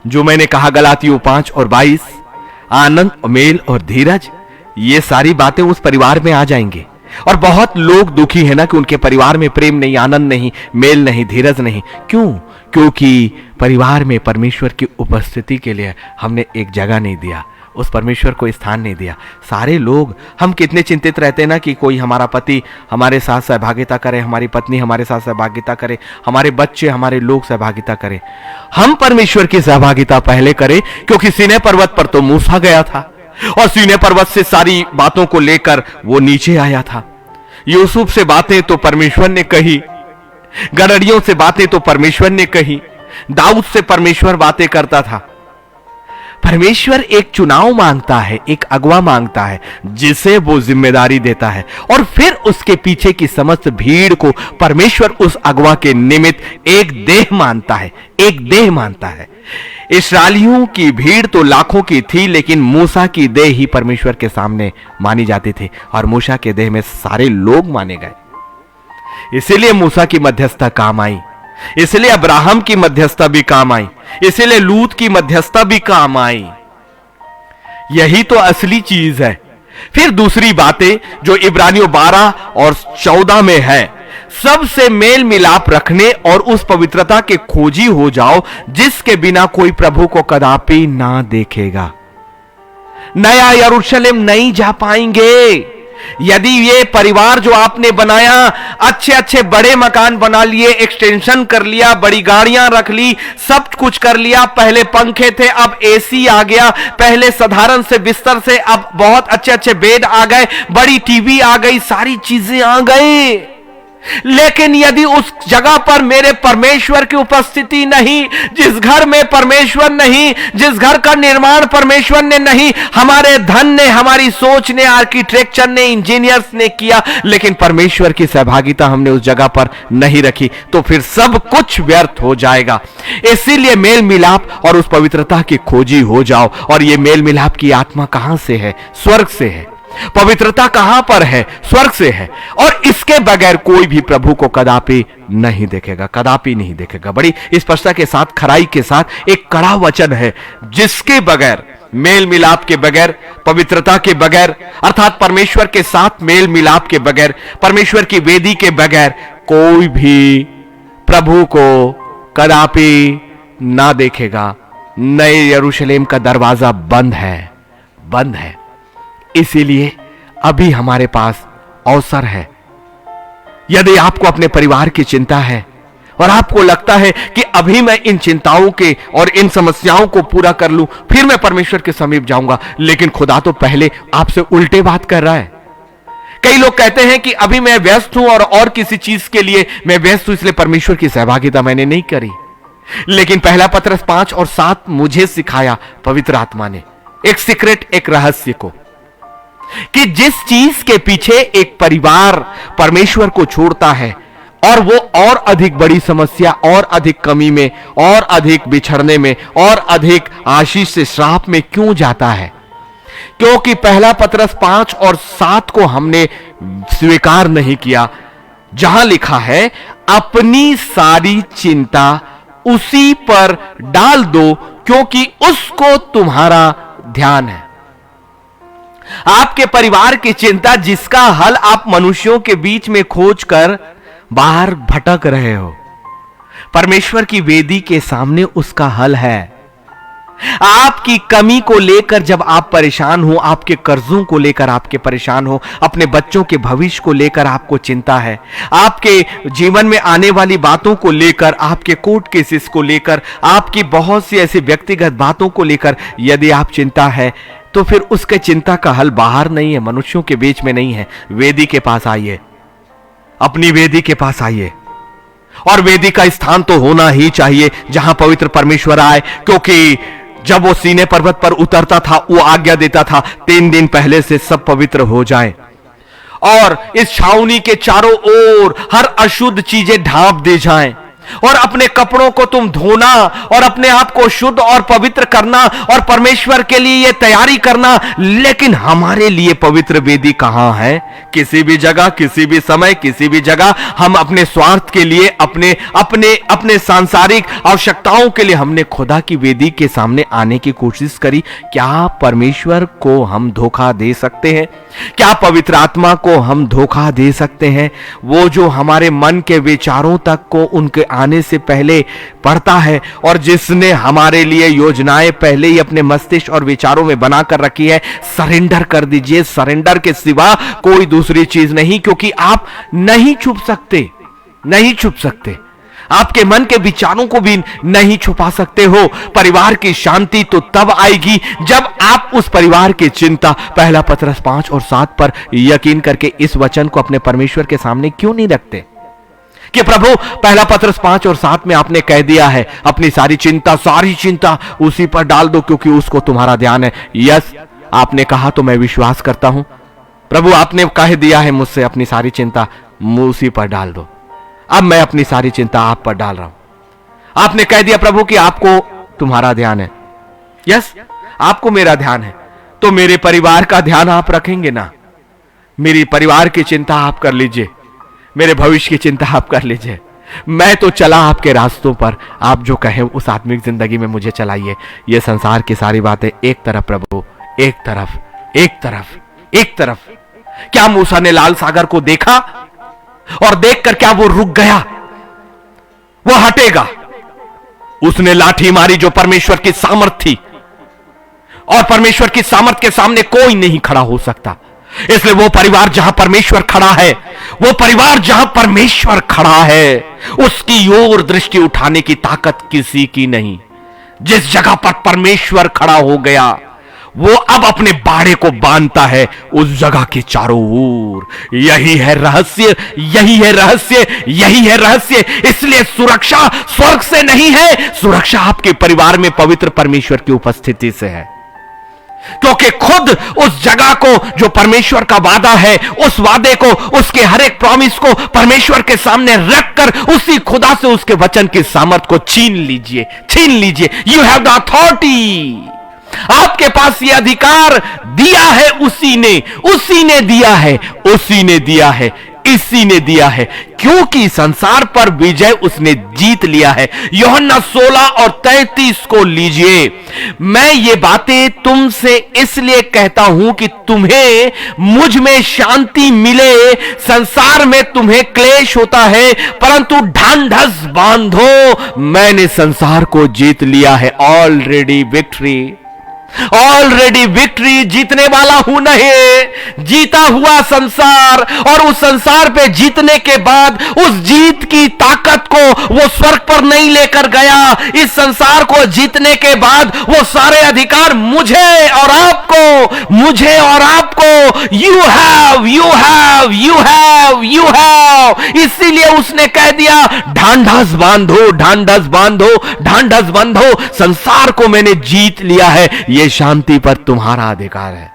A: जो मैंने कहा गलातियों 5:22, आनंद, मेल और धीरज, ये सारी बातें उस परिवार में आ जाएंगी। और बहुत लोग दुखी है ना कि उनके परिवार में प्रेम नहीं, आनंद नहीं, मेल नहीं, धीरज नहीं। क्यों? क्योंकि परिवार में परमेश्वर की उपस्थिति के लिए हमने एक जगह नहीं दिया, उस परमेश्वर को स्थान नहीं दिया। सारे लोग हम कितने चिंतित रहते हैं ना कि कोई हमारा पति हमारे साथ सहभागिता करे, हमारी पत्नी हमारे साथ सहभागिता करे, हमारे बच्चे, हमारे लोग सहभागिता करें। हम परमेश्वर की सहभागिता पहले करें, क्योंकि सीनै पर्वत पर तो मूसा गया था और सीनै पर्वत से सारी बातों को लेकर वो नीचे आया था। यूसुफ से बातें तो परमेश्वर ने कही, गडरियों से बातें तो परमेश्वर ने कही, दाऊद से परमेश्वर बातें करता था। परमेश्वर एक चुनाव मांगता है, एक अगवा मांगता है जिसे वो जिम्मेदारी देता है, और फिर उसके पीछे की समस्त भीड़ को परमेश्वर उस अगवा के निमित्त एक देह मानता है, एक देह मानता है। इस्राएलियों की भीड़ तो लाखों की थी, लेकिन मूसा की देह ही परमेश्वर के सामने मानी जाती थी, और मूसा के देह में सारे लोग माने गए। इसीलिए मूसा की मध्यस्थता काम आई, इसलिए अब्राहम की मध्यस्थता भी काम आई, इसलिए लूत की मध्यस्थता भी काम आई। यही तो असली चीज है। फिर दूसरी बातें जो इब्रानियों 12 और 14 में है, सबसे मेल मिलाप रखने और उस पवित्रता के खोजी हो जाओ जिसके बिना कोई प्रभु को कदापि ना देखेगा। नया यरूशलेम नहीं जा पाएंगे यदि ये परिवार जो आपने बनाया, अच्छे अच्छे बड़े मकान बना लिए, एक्सटेंशन कर लिया, बड़ी गाड़ियां रख ली, सब कुछ कर लिया, पहले पंखे थे अब एसी आ गया, पहले साधारण से बिस्तर से अब बहुत अच्छे अच्छे बेड आ गए, बड़ी टीवी आ गई, सारी चीजें आ गई, लेकिन यदि उस जगह पर मेरे परमेश्वर की उपस्थिति नहीं, जिस घर में परमेश्वर नहीं, जिस घर का निर्माण परमेश्वर ने नहीं, हमारे धन ने, हमारी सोच ने, आर्किटेक्चर ने, इंजीनियर्स ने किया, लेकिन परमेश्वर की सहभागिता हमने उस जगह पर नहीं रखी, तो फिर सब कुछ व्यर्थ हो जाएगा। इसीलिए मेल मिलाप और उस पवित्रता की खोजी हो जाओ। और यह मेल मिलाप की आत्मा कहां से है? स्वर्ग से है। पवित्रता कहां पर है? स्वर्ग से है। और इसके बगैर कोई भी प्रभु को कदापि नहीं देखेगा, कदापि नहीं देखेगा। बड़ी स्पष्टता के साथ, खराई के साथ एक कड़ा वचन है, जिसके बगैर, मेल मिलाप के बगैर, पवित्रता के बगैर, अर्थात परमेश्वर के साथ मेल मिलाप के बगैर, परमेश्वर की वेदी के बगैर कोई भी प्रभु को कदापि ना देखेगा। नए यरूशलेम का दरवाजा बंद है, बंद है। इसीलिए अभी हमारे पास अवसर है। यदि आपको अपने परिवार की चिंता है और आपको लगता है कि अभी मैं इन चिंताओं के और इन समस्याओं को पूरा कर लूं, फिर मैं परमेश्वर के समीप जाऊंगा, लेकिन खुदा तो पहले आपसे उल्टे बात कर रहा है। कई लोग कहते हैं कि अभी मैं व्यस्त हूं और किसी चीज के लिए मैं व्यस्त हूं, इसलिए परमेश्वर की सहभागिता मैंने नहीं करी। लेकिन पहला पत्रस 5 और 7 मुझे सिखाया पवित्र आत्मा ने, एक सीक्रेट, एक रहस्य को, कि जिस चीज के पीछे एक परिवार परमेश्वर को छोड़ता है और वो और अधिक बड़ी समस्या, और अधिक कमी में, और अधिक बिछड़ने में, और अधिक आशीष से श्राप में क्यों जाता है? क्योंकि पहला पत्रस 5 और 7 को हमने स्वीकार नहीं किया, जहां लिखा है अपनी सारी चिंता उसी पर डाल दो क्योंकि उसको तुम्हारा ध्यान है। आपके परिवार की चिंता, जिसका हल आप मनुष्यों के बीच में खोज कर बाहर भटक रहे हो, परमेश्वर की वेदी के सामने उसका हल है। आपकी कमी को लेकर जब आप परेशान हो, आपके कर्जों को लेकर आपके परेशान हो, अपने बच्चों के भविष्य को लेकर आपको चिंता है, आपके जीवन में आने वाली बातों को लेकर, आपके कोर्ट केसेस को लेकर, आपकी बहुत सी ऐसी व्यक्तिगत बातों को लेकर यदि आप चिंता है, तो फिर उसके चिंता का हल बाहर नहीं है, मनुष्यों के बीच में नहीं है। वेदी के पास आइए, अपनी वेदी के पास आइए। और वेदी का स्थान तो होना ही चाहिए जहां पवित्र परमेश्वर आए, क्योंकि जब वो सीने पर्वत पर उतरता था, वो आज्ञा देता था 3 दिन पहले से सब पवित्र हो जाएं, और इस छावनी के चारों ओर हर अशुद्ध चीजें ढांप दी जाएं, और अपने कपड़ों को तुम धोना और अपने आप को शुद्ध और पवित्र करना और परमेश्वर के लिए ये तैयारी करना। लेकिन हमारे लिए पवित्र वेदी कहां है? किसी भी जगह, किसी भी समय, किसी भी जगह हम अपने स्वार्थ के लिए, अपने अपने अपने सांसारिक आवश्यकताओं के लिए हमने खुदा की वेदी के सामने आने की कोशिश करी। क्या परमेश्वर को हम धोखा दे सकते हैं? क्या पवित्र आत्मा को हम धोखा दे सकते हैं? वो जो हमारे मन के विचारों तक को उनके आने से पहले पढ़ता है, और जिसने हमारे लिए योजनाएं पहले ही अपने मस्तिष्क और विचारों में बनाकर रखी है। सरेंडर कर दीजिए, सरेंडर के सिवा कोई दूसरी चीज नहीं, क्योंकि आप नहीं छुप सकते, नहीं छुप सकते, आपके मन के विचारों को भी नहीं छुपा सकते हो। परिवार की शांति तो तब आएगी जब आप उस परिवार की चिंता पहला पत्रस 5 और 7 पर यकीन करके इस वचन को अपने परमेश्वर के सामने क्यों नहीं रखते कि प्रभु, पहला पत्रस 5 और 7 में आपने कह दिया है अपनी सारी चिंता उसी पर डाल दो क्योंकि उसको तुम्हारा ध्यान है। यस, आपने कहा तो मैं विश्वास करता हूं प्रभु, आपने कह दिया है मुझसे अपनी सारी चिंता उसी पर डाल दो। अब मैं अपनी सारी चिंता आप पर डाल रहा हूं। आपने कह दिया प्रभु कि आपको तुम्हारा ध्यान है। यस, आपको मेरा ध्यान है, तो मेरे परिवार का ध्यान आप रखेंगे ना? मेरी परिवार की चिंता आप कर लीजिए, मेरे भविष्य की चिंता आप कर लीजिए। मैं तो चला आपके रास्तों पर, आप जो कहें उस आत्मिक जिंदगी में मुझे चलाइए। ये संसार की सारी बातें एक तरफ प्रभु, एक तरफ एक तरफ। क्या मूसा ने लाल सागर को देखा और देखकर क्या वो रुक गया? वो हटेगा। उसने लाठी मारी जो परमेश्वर की सामर्थ थी, और परमेश्वर की सामर्थ के सामने कोई नहीं खड़ा हो सकता। इसलिए वो परिवार जहां परमेश्वर खड़ा है, वो परिवार जहां परमेश्वर खड़ा है, उसकी ओर दृष्टि उठाने की ताकत किसी की नहीं। जिस जगह पर परमेश्वर खड़ा हो गया, वो अब अपने बाड़े को बांधता है उस जगह के चारों ओर। यही है रहस्य, यही है रहस्य, यही है रहस्य। इसलिए सुरक्षा स्वर्ग से नहीं है, सुरक्षा आपके परिवार में पवित्र परमेश्वर की उपस्थिति से है। क्योंकि खुद उस जगह को जो परमेश्वर का वादा है, उस वादे को, उसके हर एक प्रॉमिस को परमेश्वर के सामने रखकर उसी खुदा से उसके वचन की सामर्थ को छीन लीजिए, छीन लीजिए। You have the authority. आपके पास यह अधिकार दिया है उसी ने दिया है, उसी ने दिया है, इसी ने दिया है, क्योंकि संसार पर विजय उसने जीत लिया है। यूहन्ना 16 और 33 को लीजिए। मैं ये बातें तुमसे इसलिए कहता हूं कि तुम्हें मुझ में शांति मिले। संसार में तुम्हें क्लेश होता है, परंतु ढांढस बांधो, मैंने संसार को जीत लिया है। Already victory, already victory. जीतने वाला हूं नहीं, जीता हुआ संसार। और उस संसार पे जीतने के बाद उस जीत की ताकत को वो स्वर्ग पर नहीं लेकर गया। इस संसार को जीतने के बाद वो सारे अधिकार मुझे और आपको, मुझे और आपको, you have, you have, you have, you have. इसीलिए उसने कह दिया, ढांढस बांधो, ढांढस बांधो, ढांढस बांधो, संसार को मैंने जीत लिया है। ये शांति पर तुम्हारा अधिकार है,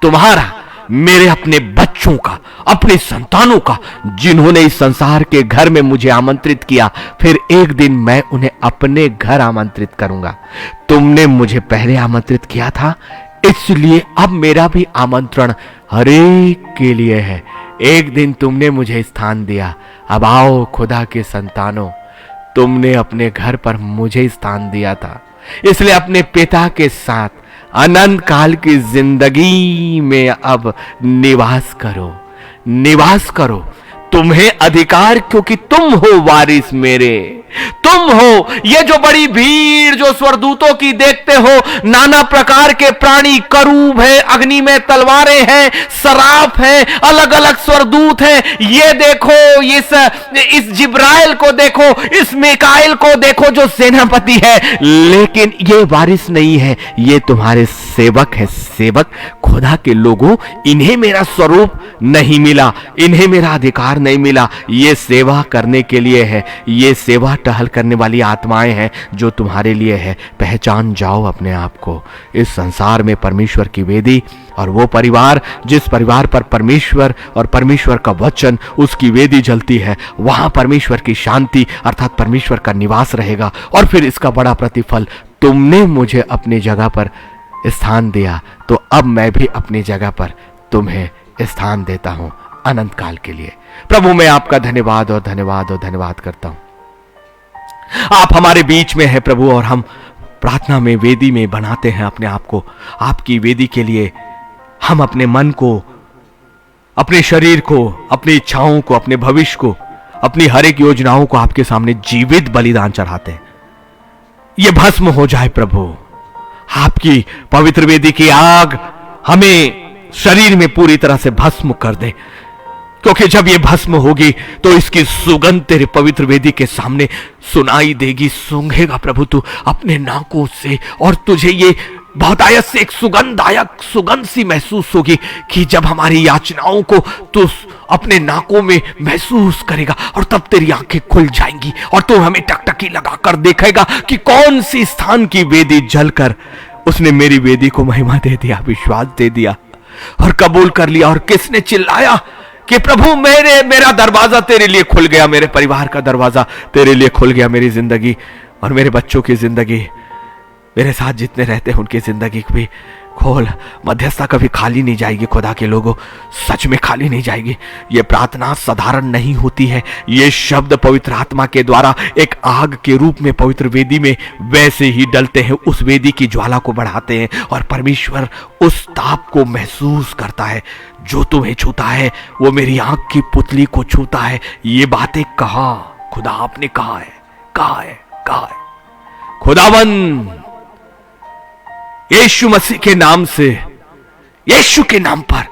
A: तुम्हारा, मेरे अपने बच्चों का, अपने संतानों का, जिन्होंने इस संसार के घर में मुझे आमंत्रित किया। फिर एक दिन मैं उन्हें अपने घर आमंत्रित करूंगा। तुमने मुझे पहले आमंत्रित किया था, इसलिए अब मेरा भी आमंत्रण हर एक के लिए है। एक दिन तुमने मुझे स्थान दिया, अब आओ खुदा के संतानों, तुमने अपने घर पर मुझे स्थान दिया था, इसलिए अपने पिता के साथ अनंत काल की जिंदगी में अब निवास करो, निवास करो। तुम्हें अधिकार, क्योंकि तुम हो वारिस मेरे, तुम हो। ये जो बड़ी भीड़ जो स्वर्गदूतों की देखते हो, नाना प्रकार के प्राणी, करूब है, अग्नि में तलवारें हैं, सराफ हैं, अलग अलग स्वर्गदूत हैं। ये देखो, इस जिब्राइल को देखो, इस मिकाइल को देखो जो सेनापति है, लेकिन ये वारिस नहीं है, ये तुम्हारे सेवक है। सेवक, खुदा के लोगों, इन्हें मेरा स्वरूप नहीं मिला, इन्हें मेरा अधिकार नहीं मिला। ये सेवा करने के लिए है, ये सेवा टहल करने वाली आत्माएं हैं जो तुम्हारे लिए है। पहचान जाओ अपने आप को। इस संसार में परमेश्वर की वेदी और वो परिवार, जिस परिवार पर परमेश्वर और परमेश्वर का वचन, उसकी वेदी जलती है, वहां परमेश्वर की शांति अर्थात परमेश्वर का निवास रहेगा। और फिर इसका बड़ा प्रतिफल, तुमने मुझे अपनी जगह पर स्थान दिया, तो अब मैं भी अपनी जगह पर तुम्हें स्थान देता हूं अनंत काल के लिए। प्रभु, मैं आपका धन्यवाद और धन्यवाद और धन्यवाद करता हूं। आप हमारे बीच में है प्रभु, और हम प्रार्थना में, वेदी में बनाते हैं अपने आप को आपकी वेदी के लिए। हम अपने मन को, अपने शरीर को, अपनी इच्छाओं को, अपने भविष्य को, अपनी हर एक योजनाओं को आपके सामने जीवित बलिदान चढ़ाते हैं। ये भस्म हो जाए प्रभु, आपकी पवित्र वेदी की आग हमें शरीर में पूरी तरह से भस्म कर दे, क्योंकि जब ये भस्म होगी तो इसकी सुगंध तेरे पवित्र वेदी के सामने सुनाई देगी। सूंघेगा प्रभु तू अपने नाकों से, और तुझे ये बहुत आयत से एक सुगंधायक सुगंध सी महसूस होगी कि जब हमारी याचनाओं को तू अपने नाकों में महसूस करेगा, और तब तेरी आंखें खुल जाएंगी और तू हमें टकटकी लगाकर देखेगा कि कौन सी स्थान की वेदी जलकर उसने मेरी वेदी को महिमा दे दिया, विश्वास दे दिया और कबूल कर लिया। और किसने चिल्लाया कि प्रभु मेरा दरवाजा तेरे लिए खुल गया, मेरे परिवार का दरवाजा तेरे लिए खुल गया, मेरी जिंदगी और मेरे बच्चों की जिंदगी, मेरे साथ जितने रहते हैं उनकी जिंदगी भी खोल। मध्यस्थता कभी खाली नहीं जाएगी खुदा के लोगों, सच में खाली नहीं जाएगी। ये प्रार्थना साधारण नहीं होती है। ये शब्द पवित्र आत्मा के द्वारा एक आग के रूप में पवित्र वेदी में वैसे ही डलते हैं, उस वेदी की ज्वाला को बढ़ाते हैं और परमेश्वर उस ताप को महसूस करता है। जो तुम्हें छूता है वो मेरी आंख की पुतली को छूता है। ये बातें कहा खुदा आपने कहा है, कहा है, कहा है। खुदावन यीशु मसीह के नाम से, यीशु के नाम पर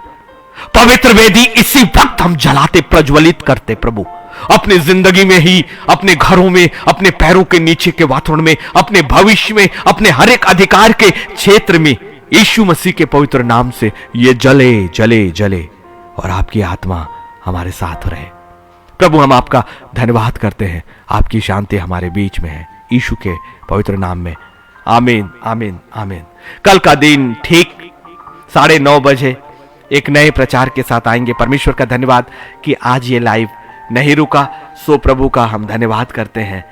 A: पवित्र वेदी इसी वक्त हम जलाते, प्रज्वलित करते प्रभु। अपनी जिंदगी में ही, अपने घरों में, अपने पैरों के नीचे के वातावरण में, अपने भविष्य में, अपने हर एक अधिकार के क्षेत्र में यीशु मसीह के पवित्र नाम से ये जले जले जले और आपकी आत्मा हमारे साथ रहे। प्रभु हम आपका धन्यवाद करते हैं। आपकी शांति हमारे बीच में है, यीशु के पवित्र नाम में। आमीन, आमीन, आमीन। कल का दिन ठीक 9:30 बजे एक नए प्रचार के साथ आएंगे। परमेश्वर का धन्यवाद कि आज ये लाइव नहीं रुका, सो प्रभु का हम धन्यवाद करते हैं।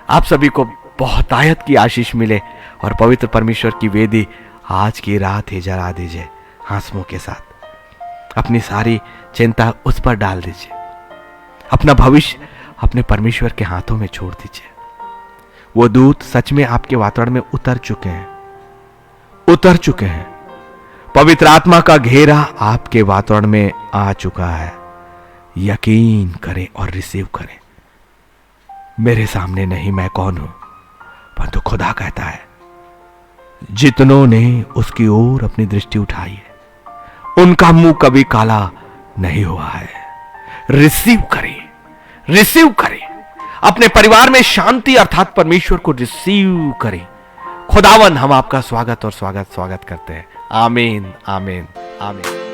A: आप सभी को बहुतायत की आशीष मिले और पवित्र परमेश्वर की वेदी आज की रात ही जला दीजिए आंसुओं के साथ। अपनी सारी चिंता उस पर डाल दीजिए, अपना भविष्य अपने परमेश्वर के हाथों में छोड़ दीजिए। वो दूत सच में आपके वातावरण में उतर चुके हैं, उतर चुके हैं। पवित्र आत्मा का घेरा आपके वातावरण में आ चुका है। यकीन करें और रिसीव करें। मेरे सामने नहीं मैं कौन हूं, परंतु खुदा कहता है जितनों ने उसकी ओर अपनी दृष्टि उठाई है उनका मुंह कभी काला नहीं हुआ है। रिसीव करें, रिसीव करें। अपने परिवार में शांति अर्थात परमेश्वर को रिसीव करें। खुदावन हम आपका स्वागत और स्वागत करते हैं। आमीन, आमीन, आमीन।